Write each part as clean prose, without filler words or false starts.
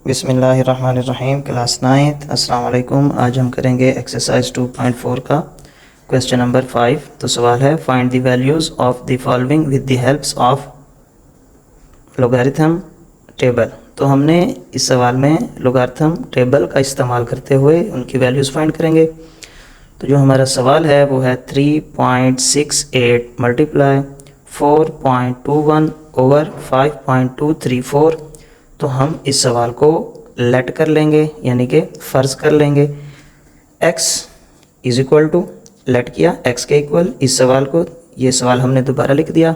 बिस्मिल्लाहिर्रहमानिर्रहीम। Class 9th अस्सलाम वालेकुम। आज हम करेंगे एक्सरसाइज 2.4 का क्वेश्चन नंबर 5। तो सवाल है, find the values of the following with the helps of logarithm table. तो हमने इस सवाल में लोगारिथम टेबल का इस्तेमाल करते हुए उनकी वैल्यूज़ फाइंड करेंगे। तो जो हमारा सवाल है वो है 3.68 मल्टीप्लाई 4.21 ओवर 5.234। तो हम इस सवाल को लेट कर लेंगे, यानी कि फ़र्ज़ कर लेंगे x is equal to, let किया x के इक्वल इस सवाल को, ये सवाल हमने दोबारा लिख दिया।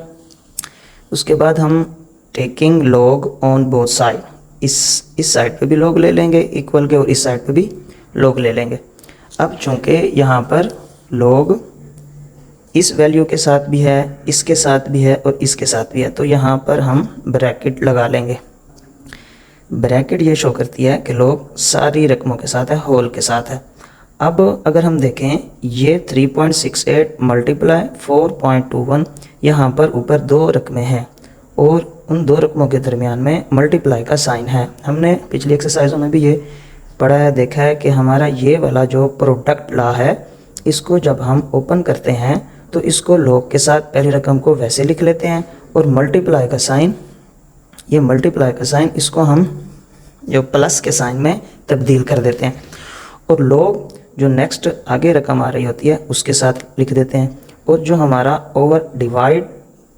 उसके बाद हम taking log on both side, इस साइड पे भी लॉग ले लेंगे इक्वल के और इस साइड पे भी लॉग ले लेंगे। अब चूँकि यहाँ पर लॉग इस वैल्यू के साथ भी है, इसके साथ भी है और इसके साथ भी है, तो यहाँ पर हम ब्रैकेट लगा लेंगे। ब्रैकेट ये शो करती है कि लॉग सारी रकमों के साथ है, होल के साथ है। अब अगर हम देखें ये 3.68 मल्टीप्लाई 4.21, यहाँ पर ऊपर दो रकमें हैं और उन दो रकमों के दरमियान में मल्टीप्लाई का साइन है। हमने पिछली एक्सरसाइजों में भी ये पढ़ा है, देखा है कि हमारा ये वाला जो प्रोडक्ट लॉ है, इसको जब हम ओपन करते हैं तो इसको लॉग के साथ पहली रकम को वैसे लिख लेते हैं और मल्टीप्लाई का साइन, ये मल्टीप्लाई का साइन इसको हम जो प्लस के साइन में तब्दील कर देते हैं और लॉग जो नेक्स्ट आगे रकम आ रही होती है उसके साथ लिख देते हैं। और जो हमारा ओवर डिवाइड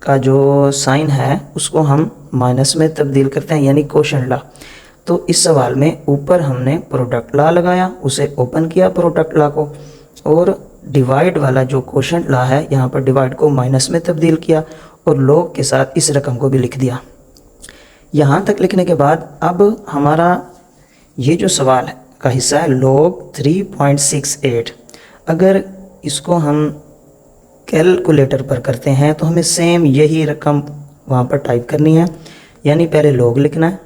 का जो साइन है उसको हम माइनस में तब्दील करते हैं, यानी कोशेंट लॉ। तो इस सवाल में ऊपर हमने प्रोडक्ट लॉ लगाया, उसे ओपन किया प्रोडक्ट लॉ को, और डिवाइड वाला जो कोशेंट लॉ है यहाँ पर डिवाइड को माइनस में तब्दील किया और लॉग के साथ इस रकम को भी लिख दिया। यहाँ तक लिखने के बाद अब हमारा ये जो सवाल का हिस्सा है लॉग 3.68, अगर इसको हम कैलकुलेटर पर करते हैं तो हमें सेम यही रकम वहाँ पर टाइप करनी है, यानी पहले लॉग लिखना है,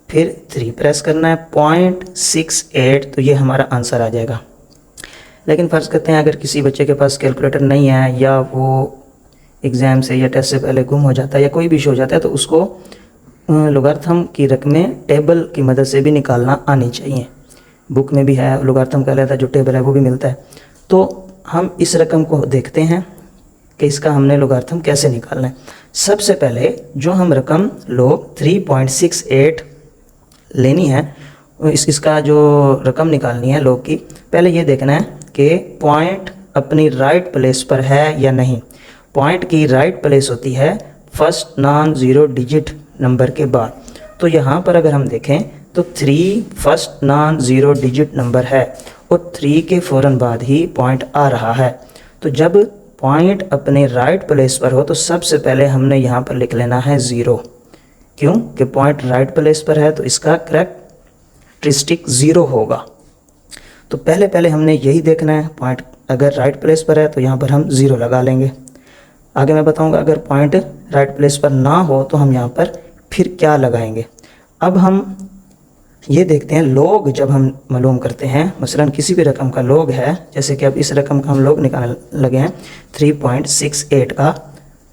फिर 3 प्रेस करना है, 0.68, तो ये हमारा आंसर आ जाएगा। लेकिन फ़र्ज़ करते हैं अगर किसी बच्चे के पास कैलकुलेटर नहीं है या वो एग्ज़ाम से या टेस्ट से पहले गुम हो जाता है या कोई भी इशू हो जाता है, तो उसको लोगारिथम की रकमें टेबल की मदद से भी निकालना आनी चाहिए। बुक में भी है लोगारिथम का लेता जो टेबल है वो भी मिलता है। तो हम इस रकम को देखते हैं कि इसका हमने लोगारिथम कैसे निकालना है। सबसे पहले जो हम रकम लॉग 3.68 लेनी है, इसका जो रकम निकालनी है लॉग की, पहले ये देखना है कि पॉइंट अपनी राइट प्लेस पर है या नहीं। पॉइंट की राइट प्लेस होती है first non zero digit number के बाद। तो यहाँ पर अगर हम देखें तो 3 first non zero digit number है और 3 के फ़ौरन बाद ही पॉइंट आ रहा है। तो जब पॉइंट अपने राइट प्लेस पर हो तो सबसे पहले हमने यहाँ पर लिख लेना है 0। क्यों कि पॉइंट राइट प्लेस पर है तो इसका करैक्टरिस्टिक 0 होगा। तो पहले हमने यही देखना है, पॉइंट अगर राइट प्लेस पर है तो यहाँ पर हम 0 लगा लेंगे। आगे मैं बताऊँगा अगर पॉइंट राइट प्लेस पर ना हो तो हम यहाँ पर फिर क्या लगाएंगे। अब हम ये देखते हैं लॉग जब हम मालूम करते हैं, मसलन किसी भी रकम का लॉग है, जैसे कि अब इस रकम का हम लॉग निकालने लगे हैं 3.68 का,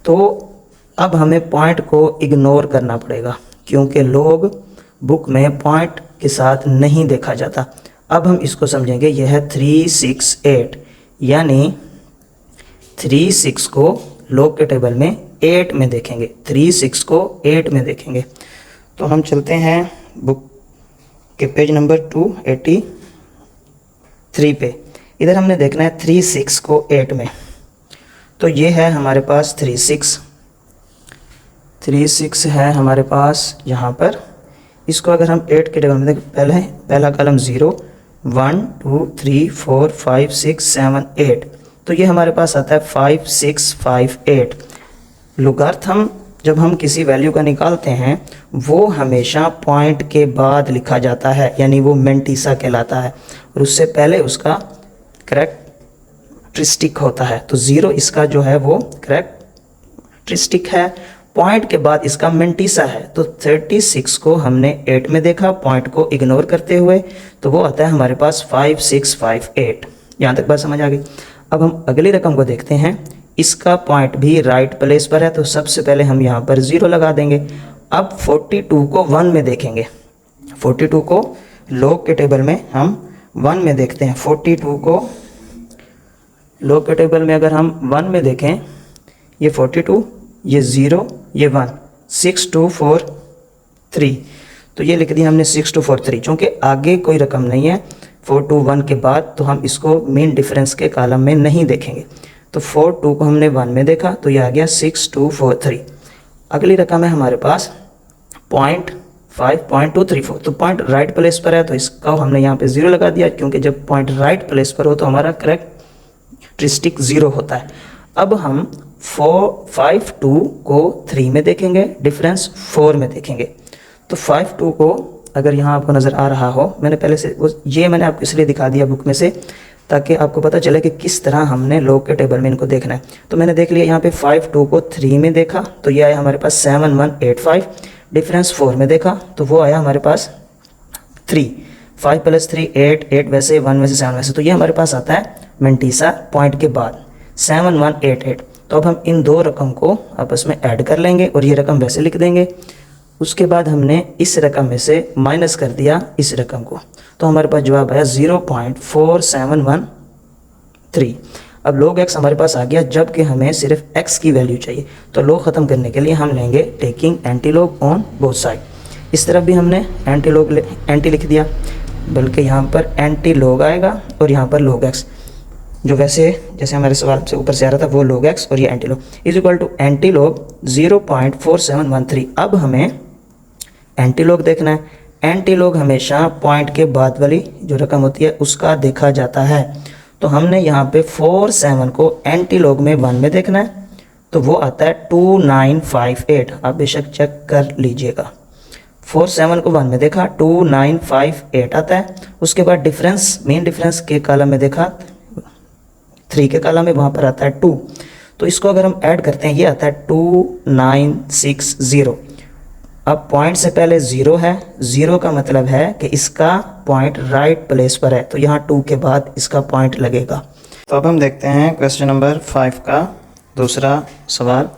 तो अब हमें पॉइंट को इग्नोर करना पड़ेगा क्योंकि लॉग बुक में पॉइंट के साथ नहीं देखा जाता। अब हम इसको समझेंगे, यह है 368, यानी 36 को लॉग के टेबल में 8 में देखेंगे, 36 को 8 में देखेंगे। तो हम चलते हैं बुक के पेज नंबर 283 पे। इधर हमने देखना है 36 को 8 में, तो ये है हमारे पास 36 है हमारे पास यहाँ पर। इसको अगर हम 8 के टेबल में देखें, पहला कॉलम 0 1 2 3 4 5 6 7 8, तो ये हमारे पास आता है 5658। लोगारिथम जब हम किसी वैल्यू का निकालते हैं वो हमेशा पॉइंट के बाद लिखा जाता है, यानी वो मेंटिसा कहलाता है और उससे पहले उसका करैक्टरिस्टिक होता है। तो 0 इसका जो है वो करैक्टरिस्टिक है, पॉइंट के बाद इसका मेंटिसा है। तो 36 को हमने 8 में देखा पॉइंट को इग्नोर करते हुए, तो वो आता है हमारे पास 5658। यहाँ तक बात समझ आ गई। अब हम अगली रकम को देखते हैं, इसका पॉइंट भी राइट प्लेस पर है, तो सबसे पहले हम यहाँ पर 0 लगा देंगे। अब 42 को 1 में देखेंगे, 42 को लोग के टेबल में हम 1 में देखते हैं। 42 को लोग के टेबल में अगर हम 1 में देखें, ये 42, ये 0, ये 1, 6 2 4 3, तो ये लिख दिया हमने 6 2 4 3। चूँकि आगे कोई रकम नहीं है 4 2 1 के बाद, तो हम इसको मेन डिफरेंस के कॉलम में नहीं देखेंगे। तो 4 2 को हमने 1 में देखा तो ये आ गया 6 2 4 3। अगली रकम है हमारे पास 0.5.234, तो पॉइंट राइट प्लेस पर है तो इसका हमने यहाँ पे 0 लगा दिया, क्योंकि जब पॉइंट राइट प्लेस पर हो तो हमारा करेक्टरिस्टिक 0 होता है। अब हम 5 2 को 3 में देखेंगे, डिफरेंस 4 में देखेंगे। तो 5 2 को अगर यहाँ आपको नज़र आ रहा हो, मैंने पहले से ये मैंने आपको इसलिए दिखा दिया बुक में से ताकि आपको पता चले कि किस तरह हमने लोग के टेबल में इनको देखना है। तो मैंने देख लिया यहाँ पे 5 2 को 3 में देखा तो ये आया हमारे पास 7185, डिफरेंस 4 में देखा तो वो आया हमारे पास 3, 5 + 3 8, 8 वैसे 1 वैसे 7 वैसे, तो ये हमारे पास आता है मंटीसा पॉइंट के बाद 7188। तो अब हम इन दो रकम को आपस में ऐड कर लेंगे और ये रकम वैसे लिख देंगे। उसके बाद हमने इस रकम में से माइनस कर दिया इस रकम को, तो हमारे पास जवाब आया 0.4713। अब log x हमारे पास आ गया, जबकि हमें सिर्फ x की वैल्यू चाहिए। तो log ख़त्म करने के लिए हम लेंगे taking anti log on both side. इस तरफ भी हमने एंटी लिख दिया, बल्कि यहाँ पर एंटी लॉग आएगा और यहाँ पर log x, जो वैसे जैसे हमारे सवाल से ऊपर से आ रहा था वो log x और ये anti log is equal to anti log 0.4713। अब हमें एंटी लॉग देखना है। एंटी लॉग हमेशा पॉइंट के बाद वाली जो रकम होती है उसका देखा जाता है। तो हमने यहाँ पे 47 को एंटी लॉग में 1 में देखना है, तो वो आता है 2958। आप बेशक चेक कर लीजिएगा। 47 को 1 में देखा 2958 आता है। उसके बाद डिफरेंस, मेन डिफरेंस के कॉलम में देखा 3 के कॉलम में, वहाँ पर आता है 2। तो इसको अगर हम ऐड करते हैं ये आता है 2960। अब पॉइंट से पहले 0 है, 0 का मतलब है कि इसका पॉइंट राइट प्लेस पर है, तो यहाँ 2 के बाद इसका पॉइंट लगेगा। तो अब हम देखते हैं क्वेश्चन नंबर 5 का दूसरा सवाल।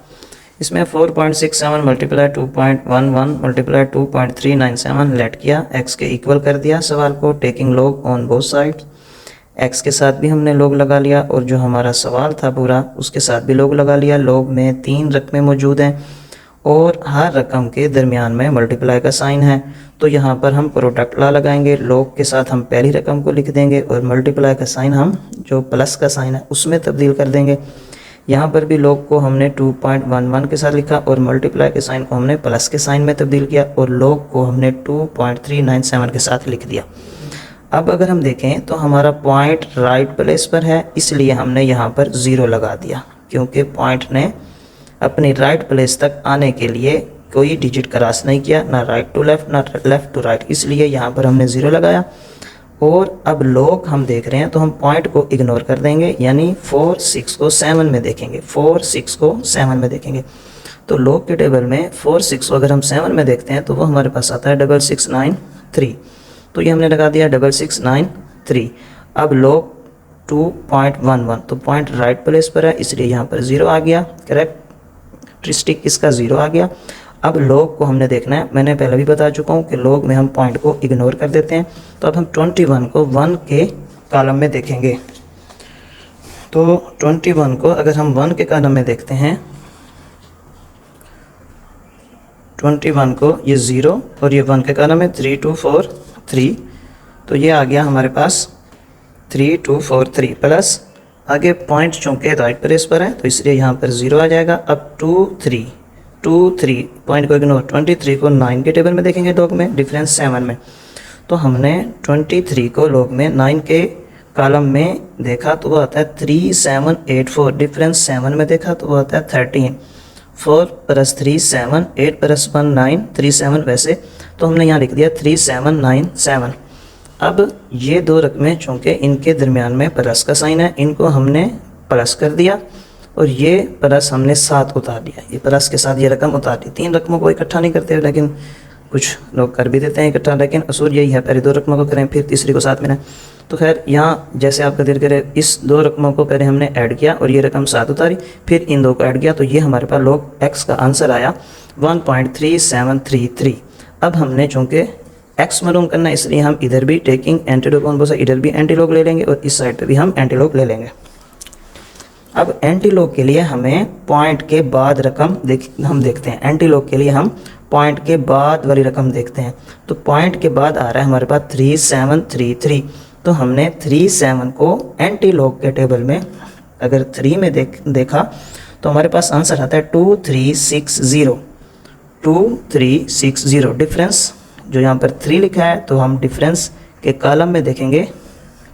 इसमें 4.67 मल्टीप्लाई 2.11 मल्टीप्लाई 2.397 लेट किया, x के इक्वल कर दिया सवाल को, taking log on both sides. x के साथ भी हमने लॉग लगा लिया और जो हमारा सवाल था पूरा उसके साथ भी लॉग लगा लिया। लॉग में 3 रकमें मौजूद हैं और हर रकम के दरमियान में मल्टीप्लाई का साइन है, तो यहाँ पर हम प्रोडक्ट लॉ लगाएंगे। लॉग के साथ हम पहली रकम को लिख देंगे और मल्टीप्लाई का साइन हम जो प्लस का साइन है उसमें तब्दील कर देंगे। यहाँ पर भी लॉग को हमने 2.11 के साथ लिखा और मल्टीप्लाई के साइन को हमने प्लस के साइन में तब्दील किया और लॉग को हमने 2.397 के साथ लिख दिया। अब अगर हम देखें तो हमारा पॉइंट राइट प्लेस पर है, इसलिए हमने यहाँ पर 0 लगा दिया, क्योंकि पॉइंट ने अपनी राइट प्लेस तक आने के लिए कोई डिजिट क्रॉस नहीं किया, ना राइट टू लेफ़्ट ना लेफ़्ट टू राइट, इसलिए यहाँ पर हमने 0 लगाया। और अब लॉग हम देख रहे हैं तो हम पॉइंट को इग्नोर कर देंगे, यानी 4 6 को 7 में देखेंगे, 4 6 को 7 में देखेंगे। तो लॉग के टेबल में 4 6 को अगर हम 7 में देखते हैं तो वो हमारे पास आता है 6693। तो ये हमने लगा दिया 6693। अब लॉग 2.11, तो पॉइंट राइट प्लेस पर है इसलिए यहाँ पर 0 आ गया, करेक्टरिस्टिक इसका 0 आ गया। अब लॉग को हमने देखना है, मैंने पहले भी बता चुका हूँ कि लॉग में हम पॉइंट को इग्नोर कर देते हैं। तो अब हम 21 को 1 के कॉलम में देखेंगे। तो 21 को अगर हम 1 के कॉलम में देखते हैं, 21 को ये 0 और ये 1 के कॉलम में 3 2 4 3, तो ये आ गया हमारे पास 3 2 4 3 प्लस आगे पॉइंट चूँकि राइट प्लेस पर है तो इसलिए यहाँ पर 0 आ जाएगा। अब 2 3 पॉइंट को इग्नोर, 23 को 9 के टेबल में देखेंगे लॉग में, डिफरेंस 7 में। तो हमने 23 को लॉग में 9 के कॉलम में देखा तो वो आता है 3784, डिफरेंस 7 में देखा तो वो आता है 13। 4 + 3 7, 8 + 1 9, 37 वैसे, तो हमने यहाँ लिख दिया 3797। अब ये दो रकमें चूँकि इनके दरमियान में प्लस का साइन है, इनको हमने प्लस कर दिया और ये प्लस हमने साथ उतार दिया, ये प्लस के साथ ये रकम उतार दी। 3 रकमों को इकट्ठा नहीं करते, लेकिन कुछ लोग कर भी देते हैं इकट्ठा, लेकिन असूल यही है पहले 2 रकमों को करें फिर तीसरी को साथ में। तो खैर यहाँ जैसे आप कदर करें, इस 2 रकमों को पहले हमने ऐड किया और ये रकम साथ उतारी, फिर इन 2 को ऐड किया, तो ये हमारे पास log x का आंसर आया 1.3733। अब हमने चूँकि x मालूम करना है, इसलिए हम इधर भी taking antilog on both side, इधर भी एंटीलॉग ले लेंगे और इस साइड पे भी हम एंटीलॉग ले लेंगे। अब एंटीलॉग के लिए हमें पॉइंट के बाद रकम हम देखते हैं। एंटीलॉग के लिए हम पॉइंट के बाद वाली रकम देखते हैं। तो पॉइंट के बाद आ रहा है हमारे पास 3733। तो हमने 37 को एंटीलॉग के टेबल में अगर 3 में देखा तो हमारे पास आंसर आता है 2360। डिफरेंस जो यहाँ पर 3 लिखा है तो हम डिफरेंस के कॉलम में देखेंगे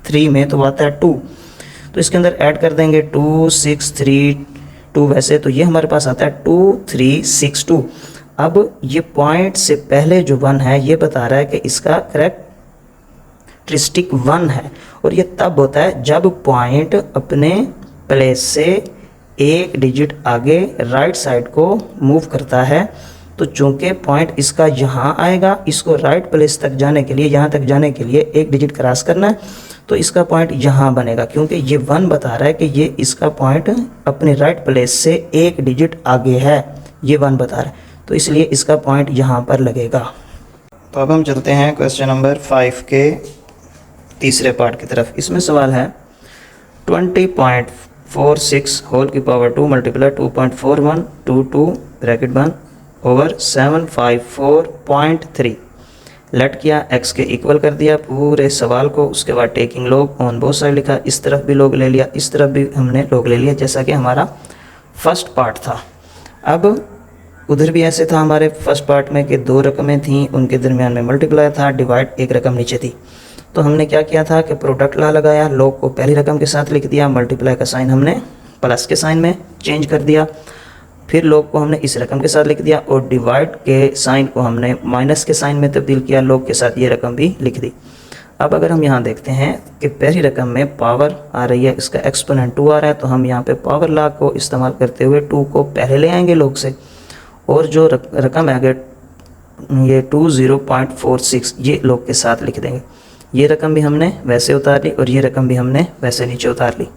3 में तो आता है 2, तो इसके अंदर ऐड कर देंगे 2632 वैसे, तो ये हमारे पास आता है 2362। अब ये पॉइंट से पहले जो 1 है ये बता रहा है कि इसका कैरेक्टरिस्टिक 1 है, और ये तब होता है जब पॉइंट अपने प्लेस से एक डिजिट आगे राइट साइड को मूव करता है। तो चूंकि पॉइंट इसका यहाँ आएगा, इसको राइट प्लेस तक जाने के लिए, यहाँ तक जाने के लिए एक डिजिट क्रॉस करना है, तो इसका पॉइंट यहाँ बनेगा। क्योंकि ये 1 बता रहा है कि ये इसका पॉइंट अपने राइट प्लेस से एक डिजिट आगे है, ये 1 बता रहा है, तो इसलिए इसका पॉइंट यहाँ पर लगेगा। तो अब हम चलते हैं क्वेश्चन नंबर 5 के तीसरे पार्ट की तरफ। इसमें सवाल है 20.46 होल की पावर 2 मल्टीप्लाई 2.4122 ब्रैकेट बंद ओवर 754.3 लेट किया, x के इक्वल कर दिया पूरे सवाल को। उसके बाद taking log on both side लिखा, इस तरफ भी लॉग ले लिया, इस तरफ भी हमने लॉग ले लिया, जैसा कि हमारा फर्स्ट पार्ट था। अब उधर भी ऐसे था हमारे फर्स्ट पार्ट में कि 2 रकमें थीं, उनके दरमियान में मल्टीप्लाई था, डिवाइड एक रकम नीचे थी। तो हमने क्या किया था कि प्रोडक्ट ला लगाया, लॉग को पहली रकम के साथ लिख दिया, मल्टीप्लाई का साइन हमने प्लस के साइन में चेंज कर दिया, फिर लॉग को हमने इस रकम के साथ लिख दिया, और डिवाइड के साइन को हमने माइनस के साइन में तब्दील किया, लॉग के साथ ये रकम भी लिख दी। अब अगर हम यहाँ देखते हैं कि पहली रकम में पावर आ रही है, इसका एक्सपोनेंट 2 आ रहा है, तो हम यहाँ पे पावर लॉ को इस्तेमाल करते हुए 2 को पहले ले आएंगे लॉग से, और जो रकम है अगर ये 20.46 ये लॉग के साथ लिख देंगे। ये रकम भी हमने वैसे उतार ली और ये रकम भी हमने वैसे नीचे उतार ली।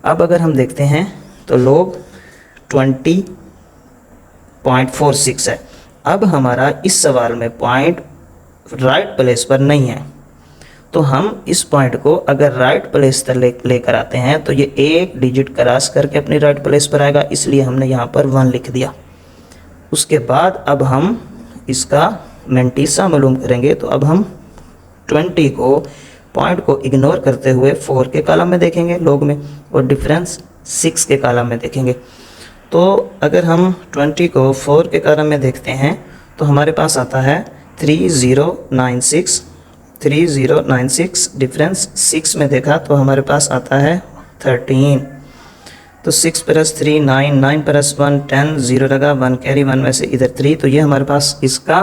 अब अगर हम देखते हैं तो लॉग 20.46 है। अब हमारा इस सवाल में पॉइंट राइट प्लेस पर नहीं है, तो हम इस पॉइंट को अगर राइट प्लेस पर लेकर आते हैं तो ये एक डिजिट क्रॉस करके अपनी राइट प्लेस पर आएगा, इसलिए हमने यहाँ पर 1 लिख दिया। उसके बाद अब हम इसका मेंटीसा मालूम करेंगे, तो अब हम 20 को पॉइंट को इग्नोर करते हुए 4 के कॉलम में देखेंगे लॉग में, और डिफरेंस 6 के कॉलम में देखेंगे। तो अगर हम 20 को 4 के कॉलम में देखते हैं तो हमारे पास आता है 3096। डिफरेंस 6 में देखा तो हमारे पास आता है 13। तो 6 + 3 9, 9 + 1 10, 0 लगा, 1 कैरी 1 में से इधर 3, तो ये हमारे पास इसका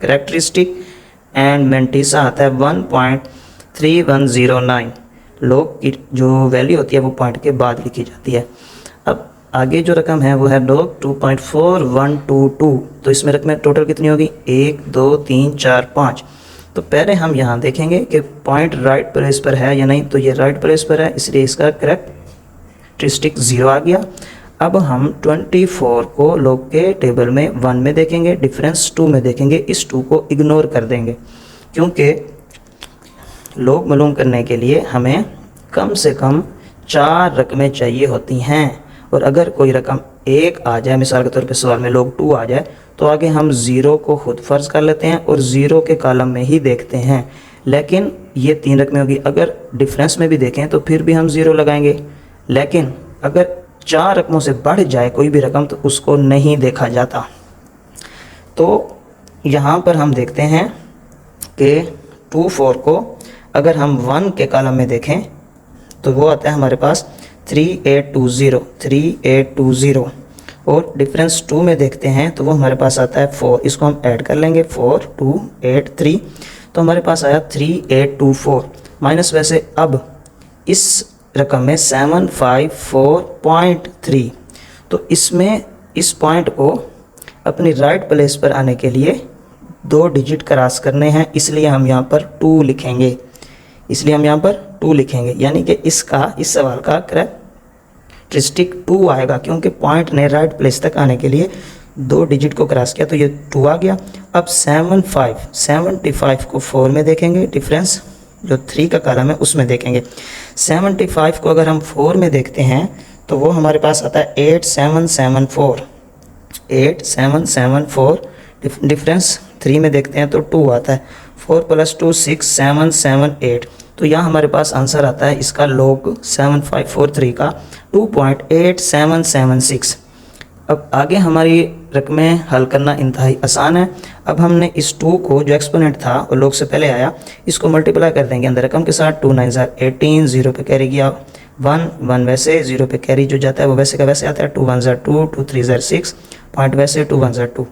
कैरेक्टरिस्टिक एंड मेंटीसा आता है 1.3109। लॉग की जो वैल्यू होती है वो पॉइंट के बाद लिखी जाती है। अब आगे जो रकम है वो है लॉग 2.4122। तो इसमें रकमें टोटल कितनी होगी, 1 2 3 4 5। तो पहले हम यहाँ देखेंगे कि पॉइंट राइट प्लेस पर है या नहीं, तो ये राइट प्लेस पर है, इसलिए इसका कैरेक्टरिस्टिक 0 आ गया। अब हम 24 को लॉग के टेबल में 1 में देखेंगे, डिफरेंस 2 में देखेंगे, इस 2 को इग्नोर कर देंगे, क्योंकि लॉग मालूम करने के लिए हमें कम से कम 4 रकमें चाहिए होती हैं, और अगर कोई रकम 1 आ जाए, मिसाल के तौर पे सवाल में लॉग 2 आ जाए, तो आगे हम 0 को खुद फ़र्ज़ कर लेते हैं और 0 के कॉलम में ही देखते हैं। लेकिन ये 3 रकमें होगी, अगर डिफरेंस में भी देखें तो फिर भी हम 0 लगाएंगे, लेकिन अगर 4 रकमों से बढ़ जाए कोई भी रकम तो उसको नहीं देखा जाता। तो यहाँ पर हम देखते हैं कि 24 को अगर हम 1 के कॉलम में देखें तो वो आता है हमारे पास 3820, और डिफरेंस 2 में देखते हैं तो वो हमारे पास आता है 4। इसको हम ऐड कर लेंगे, 4283, तो हमारे पास आया 3824 माइनस वैसे अब इस रकम में 754.3। तो इसमें इस पॉइंट को अपनी राइट प्लेस पर आने के लिए 2 डिजिट क्रॉस करने हैं, इसलिए हम यहाँ पर 2 लिखेंगे, यानी कि इसका इस सवाल का कैरेक्टरिस्टिक 2 आएगा, क्योंकि पॉइंट ने राइट प्लेस तक आने के लिए 2 डिजिट को क्रॉस किया, तो ये 2 आ गया। अब 75 को 4 में देखेंगे, डिफरेंस जो 3 का कॉलम है उसमें देखेंगे। 75 को अगर हम 4 में देखते हैं तो वो हमारे पास आता है 8774। डिफरेंस 3 में देखते हैं तो 2 आता है। 4 + 2 6 7 7 8। तो यहाँ हमारे पास आंसर आता है इसका log 7543 का 2.8776। अब आगे हमारी रकमें हल करना इंतहाई आसान है। अब हमने इस 2 को जो एक्सपोनेंट था और log से पहले आया, इसको मल्टीप्लाई कर देंगे अंदर रकम के साथ। 2 9 18, 0 पे कैरी गया 1 वैसे, 0 पे कैरी जो जाता है वो वैसे का वैसे आता है। 2 1 2, 2 3 6, पॉइंट वैसे 2 1 2।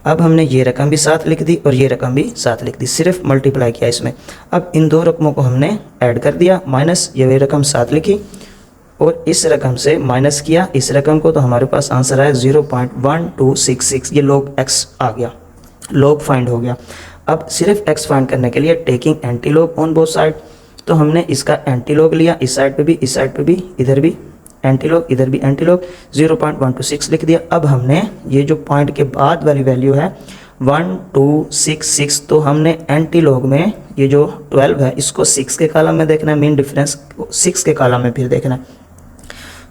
अब हमने ये रकम भी साथ लिख दी और ये रकम भी साथ लिख दी, सिर्फ मल्टीप्लाई किया इसमें। अब इन दो रकमों को हमने ऐड कर दिया, माइनस ये रकम साथ लिखी और इस रकम से माइनस किया इस रकम को, तो हमारे पास आंसर आया 0.1266। ये log x आ गया, log फाइंड हो गया। अब सिर्फ x फाइंड करने के लिए taking anti log on both side, तो हमने इसका एंटी लॉग लिया, इस साइड पे भी इस साइड पे भी, इधर भी एंटी लॉग इधर भी एंटी लॉग, 0.126 लिख दिया। अब हमने ये जो पॉइंट के बाद वाली वैल्यू है 1266, तो हमने एंटी लॉग में ये जो 12 है इसको 6 के कॉलम में देखना है, मीन डिफरेंस 6 के कॉलम में फिर देखना है।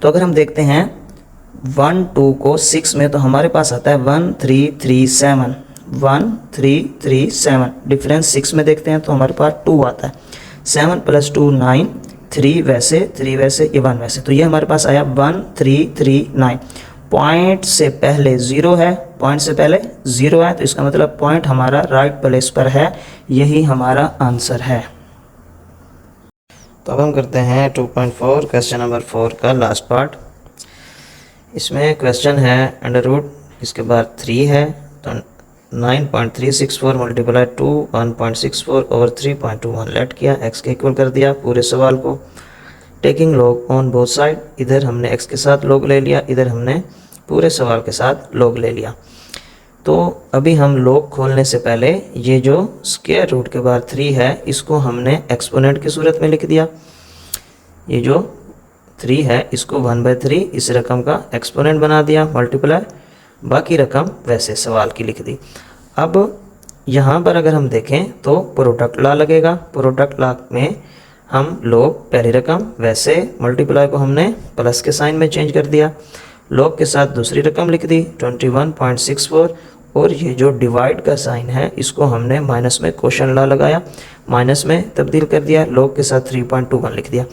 तो अगर हम देखते हैं 1 2 को 6 में, तो हमारे पास आता है 1337। डिफरेंस 6 में देखते हैं तो हमारे पास 2 आता है। 7 + 2 9, 3 वैसे ये 1 वैसे, तो ये हमारे पास आया 1339। पॉइंट से पहले 0 है, पॉइंट से पहले 0 है, तो इसका मतलब पॉइंट हमारा राइट प्लेस पर है, यही हमारा आंसर है। तो अब हम करते हैं 2.4 क्वेश्चन नंबर 4 का लास्ट पार्ट। इसमें क्वेश्चन है √ इसके बाद 3 है, तो 9.364 × 2 1.64 ओवर 3.21 लेट किया, x के इक्वल कर दिया पूरे सवाल को। Taking log on both side, इधर हमने x के साथ log ले लिया, इधर हमने पूरे सवाल के साथ log ले लिया। तो अभी हम log खोलने से पहले ये जो स्क्वायर रूट के बाद 3 है इसको हमने एक्सपोनेंट की सूरत में लिख दिया। ये जो 3 है इसको 1/3 इस रकम का एक्सपोनेंट बना दिया, मल्टीप्लाई, बाकी रकम वैसे सवाल की लिख दी। अब यहाँ पर अगर हम देखें तो प्रोडक्ट लॉ लगेगा। प्रोडक्ट लॉ में हम log पहली रकम वैसे, मल्टीप्लाई को हमने प्लस के साइन में चेंज कर दिया, log के साथ दूसरी रकम लिख दी 21.64, और ये जो डिवाइड का साइन है इसको हमने माइनस में क्वोशंट लॉ लगाया, माइनस में तब्दील कर दिया, log के साथ 3.21 लिख दिया।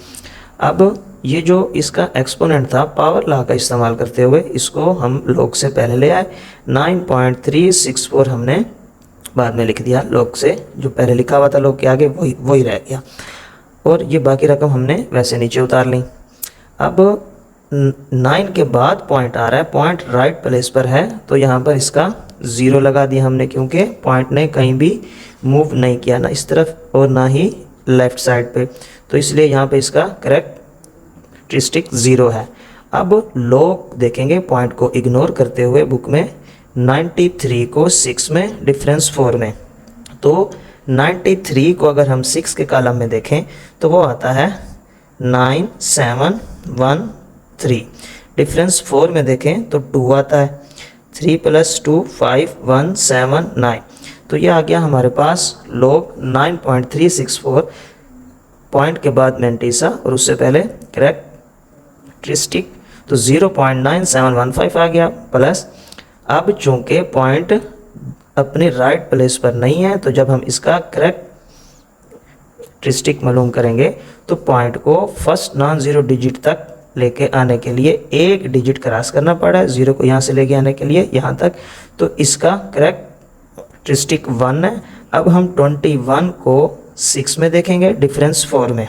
अब ये जो इसका एक्सपोनेंट था, पावर लॉ का इस्तेमाल करते हुए इसको हम log से पहले ले आए, 9.364 हमने बाद में लिख दिया, log से जो पहले लिखा हुआ था log के आगे वही रह गया, और ये बाकी रकम हमने वैसे नीचे उतार ली। अब 9 के बाद पॉइंट आ रहा है, पॉइंट राइट प्लेस पर है, तो यहाँ पर इसका 0 लगा दिया हमने, क्योंकि पॉइंट ने कहीं भी मूव नहीं किया, ना इस तरफ और ना ही लेफ़्ट साइड पे, तो इसलिए यहाँ पे इसका करेक्टरिस्टिक 0 है। अब log देखेंगे पॉइंट को इग्नोर करते हुए बुक में 93 को 6 में, डिफरेंस 4 में, तो 93 को अगर हम 6 के कॉलम में देखें तो वो आता है 9713। डिफरेंस 4 में देखें तो 2 आता है, 3 + 2 5 179, तो ये आ गया हमारे पास log 9.364, पॉइंट के बाद मेंटीसा और उससे पहले करेक्टरिस्टिक, तो 0.9715 आ गया प्लस। अब चूंकि पॉइंट अपने राइट प्लेस पर नहीं है, तो जब हम इसका करेक्टरिस्टिक मालूम करेंगे तो पॉइंट को फर्स्ट नॉन ज़ीरो डिजिट तक लेके आने के लिए एक डिजिट क्रॉस करना पड़ा है, 0 को यहाँ से लेके आने के लिए यहाँ तक, तो इसका करेक्टरिस्टिक 1 है। अब हम 21 को 6 में देखेंगे, डिफरेंस 4 में,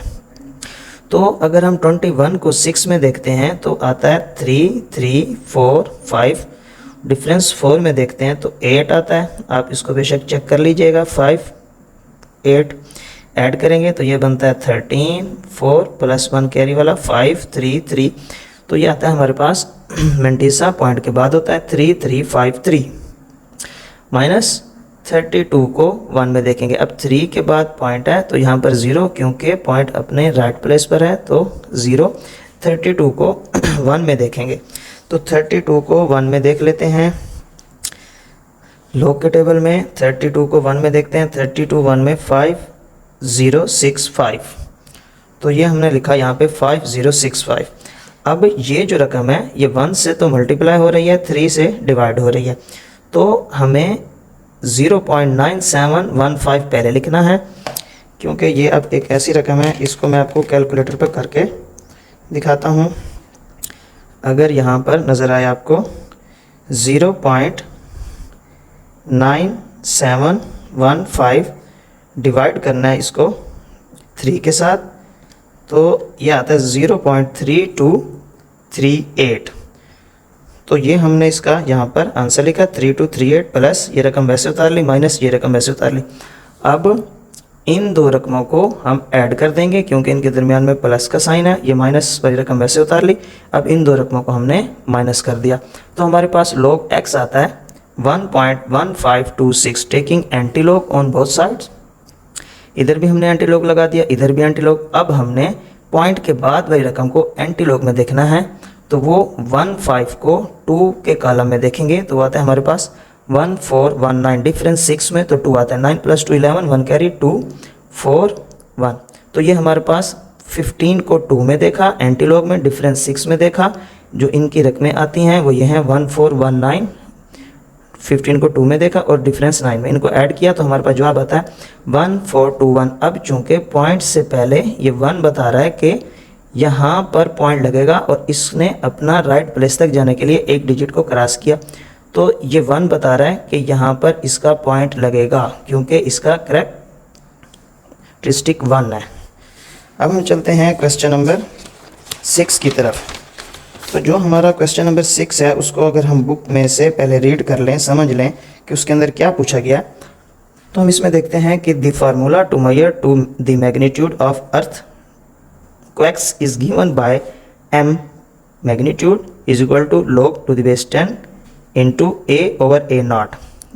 तो अगर हम 21 को 6 में देखते हैं तो आता है 3 3 4 5, डिफरेंस 4 में देखते हैं तो 8 आता है, आप इसको बेशक चेक कर लीजिएगा, 5 8 ऐड करेंगे तो ये बनता है 13 4 + 1 कैरी वाला 5 3 3, तो ये आता है हमारे पास मेंटीसा, पॉइंट के बाद होता है 3353 माइनस 32 को 1 में देखेंगे। अब 3 के बाद पॉइंट है तो यहाँ पर 0, क्योंकि पॉइंट अपने राइट प्लेस पर है तो 0। 32 को 1 में देखेंगे, तो 32 को 1 में देख लेते हैं, लॉग के टेबल में 32 को 1 में देखते हैं, 32 1 में 5065, तो ये हमने लिखा यहाँ पे 5065। अब ये जो रकम है ये 1 से तो मल्टीप्लाई हो रही है, 3 से डिवाइड हो रही है, तो हमें 0.9715 पहले लिखना है, क्योंकि ये अब एक ऐसी रकम है, इसको मैं आपको कैलकुलेटर पर करके दिखाता हूँ। अगर यहाँ पर नज़र आए आपको 0.9715 डिवाइड करना है इसको 3 के साथ, तो ये आता है 0.3238। तो ये हमने इसका यहाँ पर आंसर लिखा 3238 प्लस ये रकम वैसे उतार ली माइनस ये रकम वैसे उतार ली। अब इन दो रकमों को हम ऐड कर देंगे क्योंकि इनके दरमियान में प्लस का साइन है, ये माइनस वाली रकम वैसे उतार ली। अब इन दो रकमों को हमने माइनस कर दिया, तो हमारे पास log x आता है 1.1526 taking anti log on both sides. इधर भी हमने एंटी लॉग लगा दिया, इधर भी एंटी लॉग। अब हमने पॉइंट के बाद वाली रकम को एंटी लॉग में देखना है, तो वो 15 को 2 के कॉलम में देखेंगे तो आता है हमारे पास 1419, डिफरेंस 6 में तो 2 आता है, 9 + 2 11, 1 कैरी 2 4 1। तो ये हमारे पास 15 को 2 में देखा एंटी लॉग में, डिफरेंस 6 में देखा। जो इनकी रकमें आती हैं वो ये हैं 1419, 15 को 2 में देखा और डिफरेंस 9 में, इनको ऐड किया तो हमारे पास जवाब आता है 1421। अब चूंकि पॉइंट से पहले ये 1 बता रहा है कि यहाँ पर पॉइंट लगेगा और इसने अपना राइट प्लेस तक जाने के लिए एक डिजिट को क्रॉस किया, तो ये 1 बता रहा है कि यहाँ पर इसका पॉइंट लगेगा क्योंकि इसका कैरेक्टरिस्टिक 1 है। अब हम चलते हैं क्वेश्चन नंबर 6 की तरफ। तो जो हमारा क्वेश्चन नंबर 6 है उसको अगर हम बुक में से पहले रीड कर लें, समझ लें कि उसके अंदर क्या पूछा गया, तो हम इसमें देखते हैं कि the formula to measure to the magnitude of earth quakes is given by m magnitude is equal to log to the base 10 into a/a0।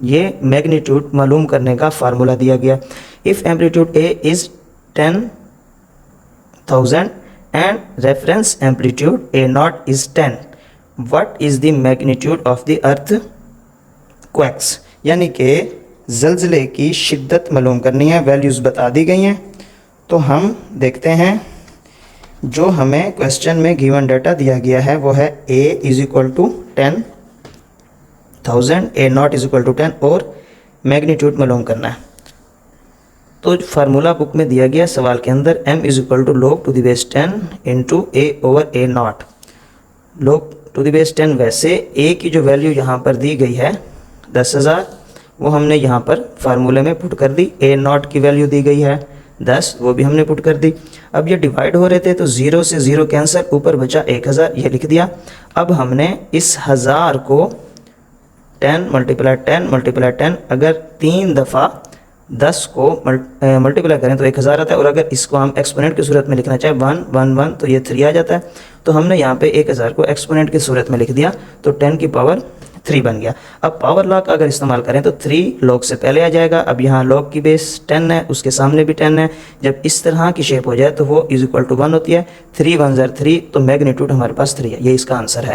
ये मैग्नीट्यूड मालूम करने का फार्मूला दिया गया। If amplitude a is 10,000 and reference amplitude a0 is 10, what is the magnitude of the earth quakes. यानी कि ज़लज़ले की शिद्दत मालूम करनी है, वैल्यूज़ बता दी गई हैं। तो हम देखते हैं जो हमें क्वेश्चन में गिवन डाटा दिया गया है वो है a is equal to 10,000, a0 is equal to 10 और मैग्नीट्यूड मालूम करना है। तो फार्मूला बुक में दिया गया सवाल के अंदर m is equal to log to the base 10 into a/a0। log to the base 10 वैसे a की जो वैल्यू यहाँ पर दी गई है 10,000, वो हमने यहाँ पर फार्मूले में पुट कर दी। a0 की वैल्यू दी गई है 10, वो भी हमने पुट कर दी। अब ये डिवाइड हो रहे थे तो 0 से 0 कैंसिल, ऊपर बचा 1000, ये लिख दिया। अब हमने इस 1000 को 10 × 10 अगर 3 दफ़ा 10 को मल्टीप्लाई करें तो 1000 आता है, और अगर इसको हम एक्सपोनेंट की सूरत में लिखना चाहें 1 1 1 तो ये 3 आ जाता है। तो हमने यहाँ पे 1000 को एक्सपोनेंट की सूरत में लिख दिया तो 10 की पावर 3 बन गया। अब पावर लॉ का अगर इस्तेमाल करें तो 3 log से पहले आ जाएगा। अब यहाँ log की बेस 10 है, उसके सामने भी 10 है। जब इस तरह की शेप हो जाए तो वो इज इक्वल टू 1 होती है। 3 1 3, तो मैग्नीट्यूड हमारे पास 3 है। ये इसका आंसर है।